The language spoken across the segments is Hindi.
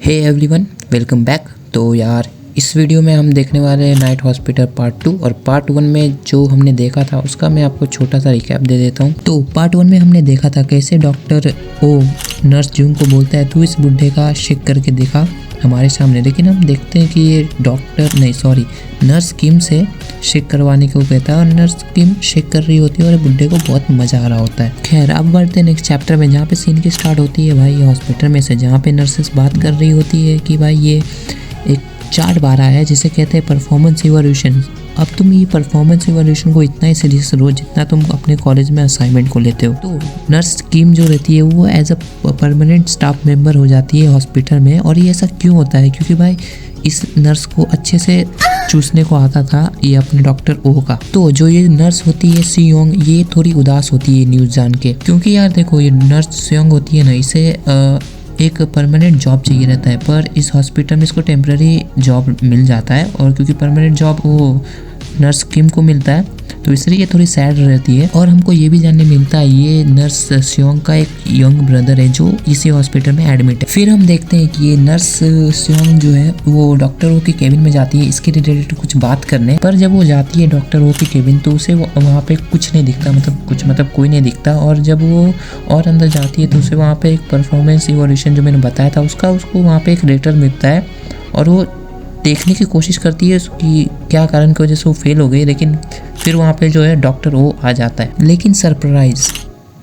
Hey everyone, welcome back. तो यार इस वीडियो में हम देखने वाले हैं नाइट हॉस्पिटल पार्ट 2 और पार्ट 1 में जो हमने देखा था उसका मैं आपको छोटा सा रिकैप दे देता हूँ। तो पार्ट 1 में हमने देखा था कैसे डॉक्टर ओ नर्स जून को बोलता है तू इस बुढ़े का शेक करके दिखा हमारे सामने, लेकिन हम देखते हैं कि ये नर्स किम से शेक करवाने को कहता है और नर्स किम शेक कर रही होती है और बुड्ढे को बहुत मजा आ रहा होता है। खैर अब बढ़ते हैं नेक्स्ट चैप्टर में, जहाँ पे सीन की स्टार्ट होती है भाई हॉस्पिटल में से, जहाँ पे नर्सेस बात कर रही होती है कि भाई ये एक चार्ट बारह है जिसे कहते हैं परफॉर्मेंस इवोल्यूशन। अब तुम ये परफॉर्मेंस इवोल्यूशन को इतना ही सीरियस लो जितना तुम अपने कॉलेज में असाइनमेंट को लेते हो। तो नर्स किम जो रहती है वो as a permanent staff member हो जाती है हॉस्पिटल में। और ये ऐसा क्यों होता है? क्योंकि भाई इस नर्स को अच्छे से चूसने को आता था ये अपने डॉक्टर ओ का। तो जो ये नर्स होती है सी योंग, ये थोड़ी उदास होती है न्यूज़ जान के, क्योंकि यार देखो ये नर्स सी योंग होती है ना, इसे एक परमानेंट जॉब चाहिए रहता है, पर इस हॉस्पिटल में इसको टेम्प्रेरी जॉब मिल जाता है। और क्योंकि परमानेंट जॉब वो नर्स किम को मिलता है तो इसलिए ये थोड़ी सैड रहती है। और हमको ये भी जानने मिलता है ये नर्स स्योंग का एक यंग ब्रदर है जो इसी हॉस्पिटल में एडमिट है। फिर हम देखते हैं कि ये नर्स स्योंग जो है वो डॉक्टर ओ की केबिन में जाती है इसके रिलेटेड कुछ बात करने। पर जब वो जाती है डॉक्टर ओ की केबिन तो उसे वहाँ पे कुछ नहीं दिखता, मतलब कोई नहीं दिखता। और जब वो और अंदर जाती है तो उसे वहाँ पे एक परफॉर्मेंस इवोल्यूशन जो मैंने बताया था उसको वहाँ पे एक लेटर मिलता है और वो देखने की कोशिश करती है कि क्या कारण की वजह से वो फेल हो गई। लेकिन फिर वहाँ पे जो है डॉक्टर ओ आ जाता है।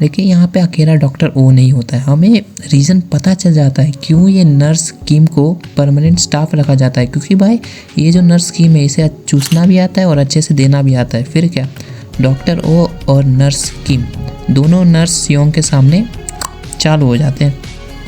लेकिन यहाँ पे अकेला डॉक्टर ओ नहीं होता है, हमें रीज़न पता चल जाता है क्यों ये नर्स किम को परमानेंट स्टाफ रखा जाता है। क्योंकि भाई ये जो नर्स किम है इसे चूसना भी आता है और अच्छे से देना भी आता है। फिर क्या डॉक्टर ओ और नर्स किम दोनों नर्स सियोंग के सामने चालू हो जाते हैं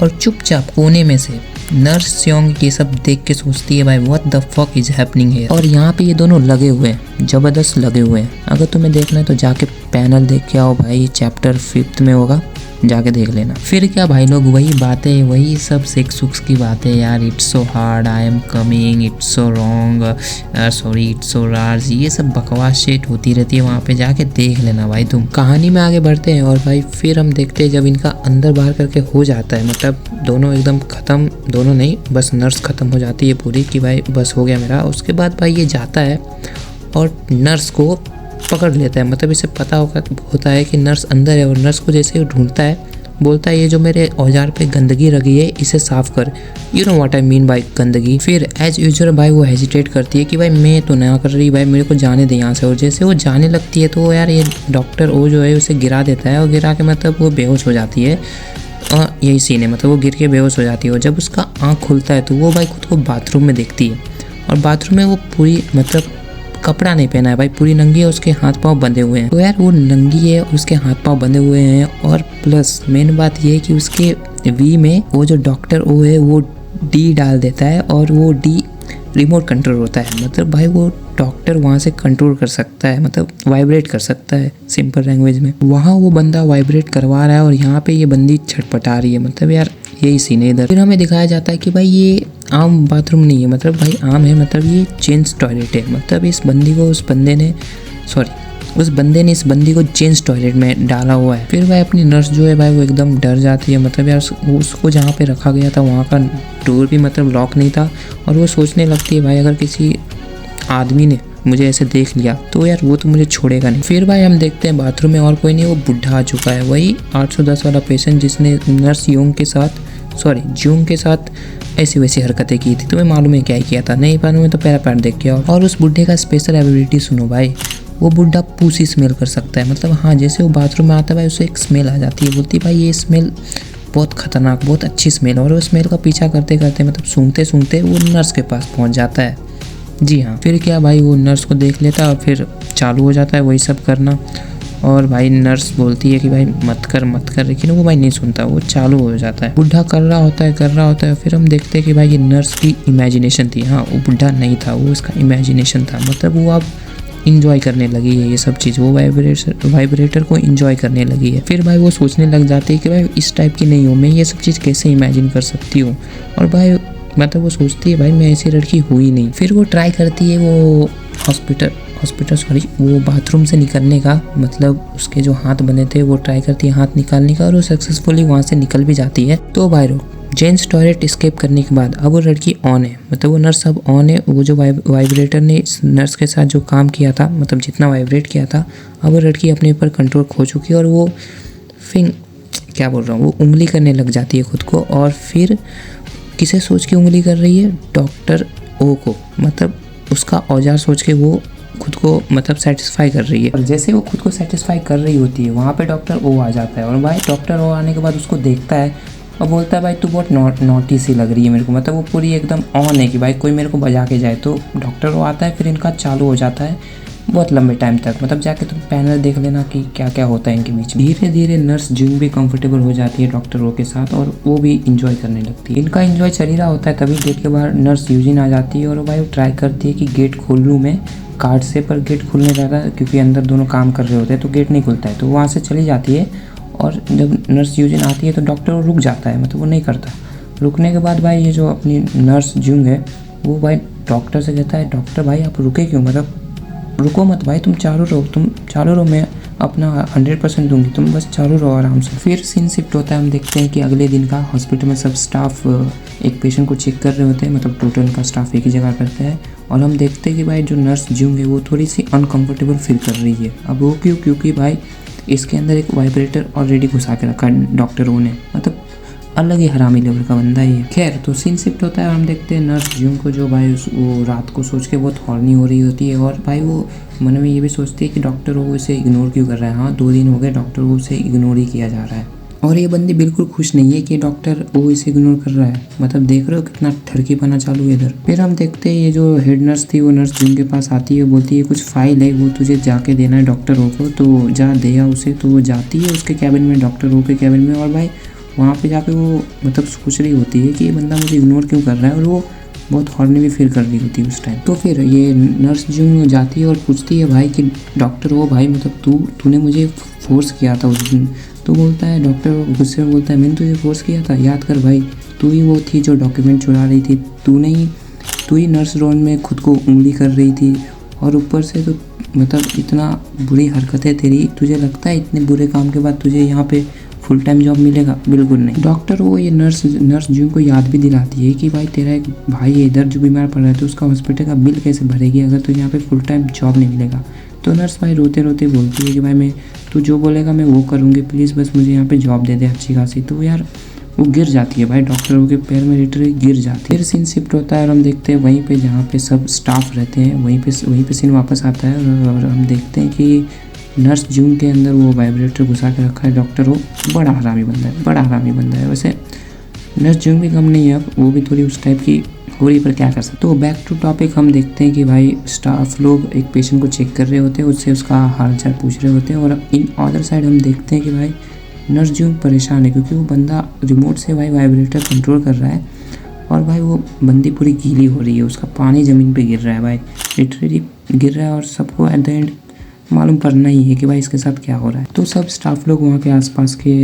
और चुपचाप कोने में से नर्स सियोंग ये सब देख के सोचती है भाई what the fuck is happening here. और यहाँ पे ये दोनों लगे हुए हैं, जबरदस्त लगे हुए हैं। अगर तुम्हें देखना है तो जाके पैनल देख के आओ भाई, चैप्टर 5 में होगा, जाके देख लेना। फिर क्या भाई लोग वही बातें, वही सब सेक्स सुक्स की बातें, यार it's so hard, I am coming, it's so wrong, sorry it's so राज, ये सब बकवास शेट होती रहती है। वहाँ पे जाके देख लेना भाई तुम। कहानी में आगे बढ़ते हैं और भाई फिर हम देखते हैं जब इनका अंदर बाहर करके हो जाता है, मतलब दोनों एकदम ख़त्म, दोनों नहीं बस नर्स ख़त्म हो जाती है पूरी कि भाई बस हो गया मेरा। उसके बाद भाई ये जाता है और नर्स को पकड़ लेता है, मतलब इसे पता होता है कि नर्स अंदर है। और नर्स को जैसे ढूंढता है बोलता है ये जो मेरे औजार पे गंदगी लगी है इसे साफ़ कर, you know what I mean by गंदगी। फिर एज यूजुअल भाई वो हेजिटेट करती है कि भाई मैं तो ना कर रही, भाई मेरे को जाने दे यहाँ से। और जैसे वो जाने लगती है तो यार ये डॉक्टर ओ जो है उसे गिरा देता है और गिरा के मतलब वो बेहोश हो जाती है। यही सीन है, मतलब वो गिर के बेहोश हो जाती है। और जब उसका आँख खुलता है तो वो भाई खुद को बाथरूम में देखती है और बाथरूम में वो पूरी मतलब कपड़ा नहीं पहना है भाई, पूरी नंगी है, उसके हाथ पांव बंधे हुए हैं। तो यार वो नंगी है, उसके हाथ पांव बंधे हुए हैं। और प्लस मेन बात ये है कि उसके वी में वो जो डॉक्टर ओ है वो डी डाल देता है और वो डी रिमोट कंट्रोल होता है। मतलब भाई वो डॉक्टर वहाँ से कंट्रोल कर सकता है, मतलब वाइब्रेट कर सकता है सिंपल लैंग्वेज में। वहाँ वो बंदा वाइब्रेट करवा रहा है और यहाँ पे ये बंदी छटपटा रही है, मतलब यार यही सीन है इधर। फिर हमें दिखाया जाता है कि भाई ये आम बाथरूम नहीं है, मतलब भाई आम है, मतलब ये जेंट्स टॉयलेट है। मतलब उस बंदे ने इस बंदी को जेंट्स टॉयलेट में डाला हुआ है। फिर भाई अपनी नर्स जो है भाई वो एकदम डर जाती है, मतलब यार उसको जहाँ पे रखा गया था वहाँ का डोर भी मतलब लॉक नहीं था। और वो सोचने लगती है भाई अगर किसी आदमी ने मुझे ऐसे देख लिया तो यार वो तो मुझे छोड़ेगा नहीं। फिर भाई हम देखते हैं बाथरूम में और कोई नहीं, वो बुढ़ा आ चुका है, वही 810 वाला पेशेंट जिसने नर्स जूंग के साथ ऐसी वैसी हरकतें की थी। तुम्हें मालूम है क्या किया था? नहीं मालूम है तो पहला पार्ट देख के आओ। और उस बुढ़े का स्पेशल एबिलिटी सुनो भाई, वो बुढ़ा पूसी स्मेल कर सकता है। मतलब हाँ जैसे वो बाथरूम में आता है भाई उसे एक स्मेल आ जाती है, बोलती है भाई ये स्मेल बहुत खतरनाक, बहुत अच्छी स्मेल। और वो स्मेल का पीछा करते करते मतलब सूंघते वो नर्स के पास पहुँच जाता है। जी हाँ, फिर क्या भाई वो नर्स को देख लेता है और फिर चालू हो जाता है वही सब करना। और भाई नर्स बोलती है कि भाई मत कर, लेकिन वो भाई नहीं सुनता, वो चालू हो जाता है। बुढ़ा कर रहा होता है। फिर हम देखते हैं कि भाई ये नर्स की इमेजिनेशन थी, हाँ वो बुढ़ा नहीं था, वो उसका इमेजिनेशन था। मतलब वो अब इंजॉय करने लगी है ये सब चीज़, वो वाइब्रेटर को इंजॉय करने लगी है। फिर भाई वो सोचने लग जाती है कि भाई इस टाइप की नहीं हूँ मैं, ये सब चीज़ कैसे इमेजिन कर सकती हूँ। और भाई मतलब वो सोचती है भाई मैं ऐसी लड़की हुई नहीं। फिर वो ट्राई करती है वो वो बाथरूम से निकलने का, मतलब उसके जो हाथ बने थे वो ट्राई करती है हाथ निकालने का और वो सक्सेसफुली वहाँ से निकल भी जाती है। तो भाई जेंट्स टॉयलेट एस्केप करने के बाद अब वो लड़की ऑन है, मतलब वो नर्स अब ऑन है। वो जो वाइब्रेटर ने इस नर्स के साथ जो काम किया था, मतलब जितना वाइब्रेट किया था, अब वो लड़की अपने ऊपर कंट्रोल खो चुकी है और वो क्या बोल रहा हूँ, वो उंगली करने लग जाती है खुद को। और फिर किसे सोच के उंगली कर रही है? डॉक्टर ओ को, मतलब उसका औजार सोच के वो खुद को मतलब सेटिस्फाई कर रही है। और जैसे वो खुद को सेटिस्फाई कर रही होती है, वहाँ पे डॉक्टर ओ आ जाता है। और भाई डॉक्टर ओ आने के बाद उसको देखता है और बोलता है भाई तू बहुत नॉटी सी लग रही है मेरे को, मतलब वो पूरी एकदम ऑन है कि भाई कोई मेरे को बजा के जाए। तो डॉक्टर ओ आता है, फिर इनका चालू हो जाता है बहुत लंबे टाइम तक, मतलब जाके तुम पैनल देख लेना कि क्या क्या होता है इनके बीच में। धीरे धीरे नर्स जिंग भी कंफर्टेबल हो जाती है डॉक्टर ओ के साथ और वो भी इंजॉय करने लगती है। इनका इंजॉय चल ही रहा होता है, तभी गेट के बाहर नर्स यूजिन आ जाती है और भाई वो ट्राई करती है कि गेट खोल लूँ मैं कार्ड से, पर गेट खुलने जाता है क्योंकि अंदर दोनों काम कर रहे होते हैं तो गेट नहीं खुलता है। तो वहाँ से चली जाती है और जब नर्स यूजिन आती है तो डॉक्टर रुक जाता है, मतलब वो नहीं करता। रुकने के बाद भाई ये जो अपनी नर्स जिंग है वो भाई डॉक्टर से कहता है, डॉक्टर भाई आप रुके क्यों, मतलब रुको मत भाई, तुम चालू रहो, मैं अपना 100% दूंगी, तुम बस चालू रहो आराम से। फिर सीन शिफ्ट होता है, हम देखते हैं कि अगले दिन का हॉस्पिटल में सब स्टाफ एक पेशेंट को चेक कर रहे होते हैं, मतलब टोटल का स्टाफ एक ही जगह करता है। और हम देखते हैं कि भाई जो नर्स जिंग है वो थोड़ी सी अनकम्फर्टेबल फील कर रही है। अब वो क्यों? क्योंकि भाई इसके अंदर एक वाइब्रेटर ऑलरेडी घुसा के रखा है डॉक्टरों ने, मतलब अलग ही हरामी लेवल का बंदा ही है। खैर तो सीन शिफ्ट होता है और हम देखते हैं नर्स जिंग को, जो भाई वो रात को सोच के बहुत हॉर्नी हो रही होती है और भाई वो मन में ये भी सोचती है कि डॉक्टर वो इसे इग्नोर क्यों कर रहा है। हाँ 2 दिन हो गए डॉक्टर वो इसे इग्नोर ही किया जा रहा है और ये बंदी बिल्कुल खुश नहीं है कि डॉक्टर वो इसे इग्नोर कर रहा है, मतलब देख रहे हो कितना ठरकी बना चालू है इधर। फिर हम देखते हैं ये जो हेड नर्स थी वो नर्स जिंग के पास आती है, बोलती है कुछ फाइल है वो तुझे जाके देना है डॉक्टर ओ को, तो जा दे उसे। तो वो जाती है उसके कैबिन में, डॉक्टर ओ के कैबिन में, और भाई वहाँ पे जाके वो मतलब सोच रही होती है कि ये बंदा मुझे इग्नोर क्यों कर रहा है और वो बहुत हॉर्नी भी फील कर रही होती है उस टाइम। तो फिर ये नर्स जिंग जाती है और पूछती है भाई कि डॉक्टर ओ भाई मतलब तूने मुझे फोर्स किया था उस दिन। तो बोलता है डॉक्टर गुस्से में बोलता है मैंने तुझे फोर्स किया था, याद कर भाई तू ही वो थी जो डॉक्यूमेंट चुरा रही थी, तू ही नर्स रोड में खुद को उंगली कर रही थी और ऊपर से तो मतलब इतना बुरी हरकतें तेरी, तुझे लगता है इतने बुरे काम के बाद तुझे यहाँ पे फुल टाइम जॉब मिलेगा? बिल्कुल नहीं। डॉक्टर वो ये नर्स जिंग को याद भी दिलाती है कि भाई तेरा एक भाई है इधर जो बीमार पड़ रहा है, तो उसका हॉस्पिटल का बिल कैसे भरेगी अगर तुझे यहाँ पे फुल टाइम जॉब नहीं मिलेगा। तो नर्स भाई रोते रोते बोलती है कि भाई तू जो बोलेगा मैं वो करूँगी, प्लीज़ बस मुझे यहाँ पे जॉब दे दे अच्छी खासी। तो यार वो गिर जाती है भाई, डॉक्टरों के पैर में लिटरली गिर जाती है। फिर सीन शिफ्ट होता है और हम देखते हैं वहीं पे जहाँ पे सब स्टाफ रहते हैं वहीं पे सीन वापस आता है और हम देखते हैं कि नर्स जिंग के अंदर वो वाइब्रेटर घुसा के रखा है डॉक्टर। वो बड़ा हरामी बंदा है। वैसे नर्स जिंग भी कम नहीं है, अब वो भी थोड़ी उस टाइप की हो रही, पर क्या कर सकते। तो बैक टू टॉपिक हम देखते हैं कि भाई स्टाफ लोग एक पेशेंट को चेक कर रहे होते हैं, उससे उसका हाल चाल पूछ रहे होते हैं और इन अदर साइड हम देखते हैं कि भाई नर्स जिंग परेशान है क्योंकि वो बंदा रिमोट से भाई वाइब्रेटर कंट्रोल कर रहा है और भाई वो बंदी पूरी गीली हो रही है, उसका पानी ज़मीन पे गिर रहा है भाई, लिटरली गिर रहा है और सबको एट द एंड मालूम पड़ना ही है कि भाई इसके साथ क्या हो रहा है। तो सब स्टाफ लोग वहाँ के आसपास के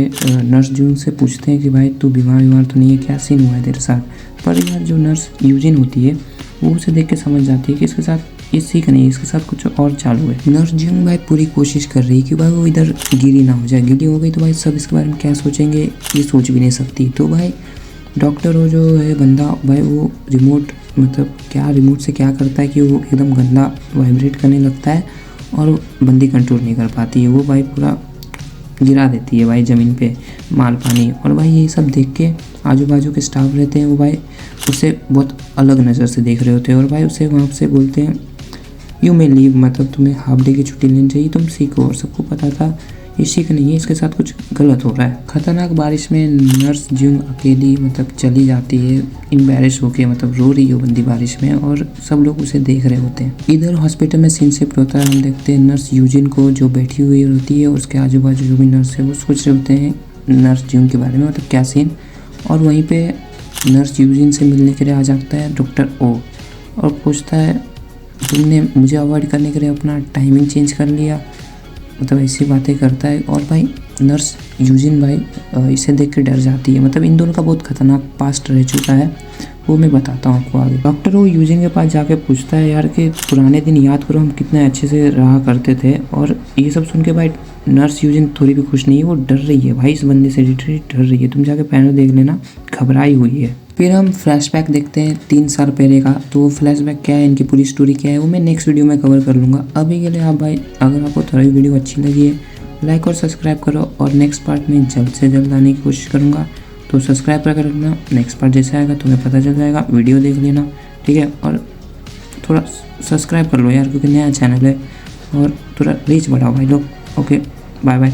नर्स जिंग से पूछते हैं कि भाई तू बीमार तो नहीं है, क्या सीन हुआ है तेरे साथ। पर यार जो नर्स यूजिन होती है वो उसे देख के समझ जाती है कि इसके साथ ये सीख नहीं, इसके साथ कुछ और चालू है। नर्स जिंग भाई पूरी कोशिश कर रही है कि भाई वो इधर गिरी ना हो जाए, गिरी हो गई तो भाई सब इसके बारे में क्या सोचेंगे ये सोच भी नहीं सकती। तो भाई डॉक्टर वो जो है बंदा भाई वो रिमोट से क्या करता है कि वो एकदम गंदा वाइब्रेट करने लगता है और बंदी कंट्रोल नहीं कर पाती है, वो भाई पूरा गिरा देती है भाई ज़मीन पे माल पानी। और भाई ये सब देख के आजू बाजू के स्टाफ रहते हैं वो भाई उसे बहुत अलग नज़र से देख रहे होते हैं और भाई उसे वहाँ से बोलते हैं यू मे लीव, मतलब तुम्हें हाफ डे की छुट्टी लेनी चाहिए, तुम सीखो। और सबको पता था ये सीख नहीं है, इसके साथ कुछ गलत हो रहा है। खतरनाक बारिश में नर्स जिंग अकेली मतलब चली जाती है एम्बैरेस होके, मतलब रो रही हो बंदी बारिश में और सब लोग उसे देख रहे होते हैं। इधर हॉस्पिटल में सीन शिफ्ट होता है, हम देखते हैं नर्स यूजिन को जो बैठी हुई होती है और उसके आजू बाजू जो भी नर्स है वो सोच रहे होते हैं नर्स जिंग के बारे में, मतलब क्या सीन। और वहीं पे नर्स यूजिन से मिलने के लिए आ जाता है डॉक्टर ओ और पूछता है तुमने मुझे अवॉइड करने के लिए अपना टाइमिंग चेंज कर लिया, मतलब ऐसी बातें करता है। और भाई नर्स यूजिन भाई इसे देख के डर जाती है, मतलब इन दोनों का बहुत खतरनाक पास्ट रह चुका है वो मैं बताता हूँ आपको आगे। डॉक्टर वो यूजिन के पास जाके पूछता है यार कि पुराने दिन याद करो, हम कितने अच्छे से रहा करते थे। और ये सब सुन के भाई नर्स यूजिन थोड़ी भी खुश नहीं है, वो डर रही है भाई, इस बंदे से लिटरली डर रही है। तुम जाके पहले देख लेना, घबराई हुई है। फिर हम फ्लैशबैक देखते हैं 3 साल पहले का। तो वो फ्लैशबैक क्या है, इनकी पूरी स्टोरी क्या है, वो मैं नेक्स्ट वीडियो में कवर कर लूँगा। अभी के लिए आप भाई, अगर आपको थोड़ी वीडियो अच्छी लगी है, लाइक और सब्सक्राइब करो, और नेक्स्ट पार्ट में जल्द से जल्द आने की कोशिश करूँगा। तो सब्सक्राइब करके रखना, नेक्स्ट पार्ट जैसे आएगा तुम्हें पता चल जाएगा। वीडियो देख लेना, ठीक है। और थोड़ा सब्सक्राइब कर लो यार, क्योंकि नया चैनल है, और थोड़ा रीच बढ़ाओ भाई लोग। Okay, bye bye.